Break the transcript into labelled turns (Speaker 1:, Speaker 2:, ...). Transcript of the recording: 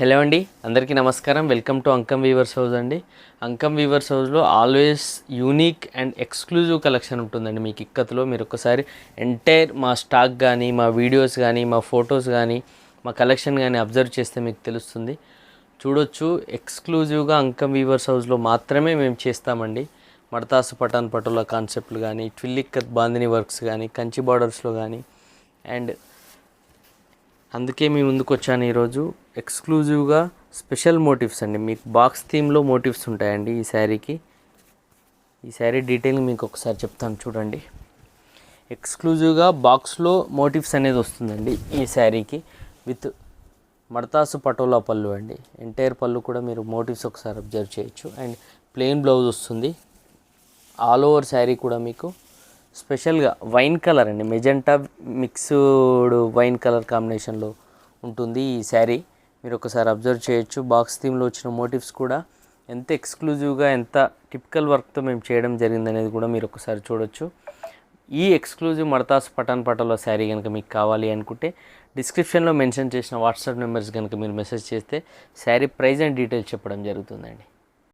Speaker 1: Hello అండి, అందరికీ నమస్కారం. Welcome to Ankam weavers house అండి. అంకం వీవర్స్ హౌస్లో always unique and exclusive collection ఉంటుందండి. మీకు ఇక్కత్తులో మీరు ఒకసారి ఎంటైర్ మా స్టాక్ కానీ, మా వీడియోస్ కానీ, మా ఫొటోస్ కానీ, మా కలెక్షన్ కానీ అబ్జర్వ్ చేస్తే మీకు తెలుస్తుంది. చూడొచ్చు, ఎక్స్క్లూజివ్గా అంకం వీవర్స్ హౌస్లో మాత్రమే మేము చేస్తామండి. మడతాసు పటాన్ పటోలా కాన్సెప్ట్లు కానీ, ట్విల్లిక్కత్ బాందిని వర్క్స్ కానీ, కంచి బార్డర్స్లో కానీ, అండ్ అందుకే మీ ముందుకు వచ్చాను ఈరోజు. ఎక్స్క్లూజివ్గా స్పెషల్ మోటివ్స్ అండి. మీకు బాక్స్ థీమ్లో మోటివ్స్ ఉంటాయండి ఈ శారీకి. ఈ శారీ డీటెయిల్ మీకు ఒకసారి చెప్తాను చూడండి. ఎక్స్క్లూజివ్గా బాక్స్లో మోటివ్స్ అనేది వస్తుందండి ఈ శారీకి. విత్ మడతాసు పటోలా పళ్ళు అండి. ఎంటైర్ పళ్ళు కూడా మీరు మోటివ్స్ ఒకసారి అబ్జర్వ్ చేయొచ్చు. అండ్ ప్లెయిన్ బ్లౌజ్ వస్తుంది. ఆల్ ఓవర్ శారీ కూడా మీకు స్పెషల్గా వైన్ కలర్ అండి, మెజెంటా మిక్స్డ్ వైన్ కలర్ కాంబినేషన్లో ఉంటుంది ఈ శారీ. మీరు ఒకసారి అబ్జర్వ్ చేయొచ్చు. బాక్స్ థీమ్లో వచ్చిన మోటివ్స్ కూడా ఎంత ఎక్స్క్లూజివ్గా, ఎంత టిపికల్ వర్క్తో మేము చేయడం జరిగిందనేది కూడా మీరు ఒకసారి చూడొచ్చు. ఈ ఎక్స్క్లూజివ్ మడతాస్ పటాన్ పటోలా శారీ కనుక మీకు కావాలి అనుకుంటే డిస్క్రిప్షన్లో మెన్షన్ చేసిన వాట్సాప్ నెంబర్స్ కనుక మీరు మెసేజ్ చేస్తే శారీ ప్రైస్ అండ్ డీటెయిల్స్ చెప్పడం జరుగుతుందండి.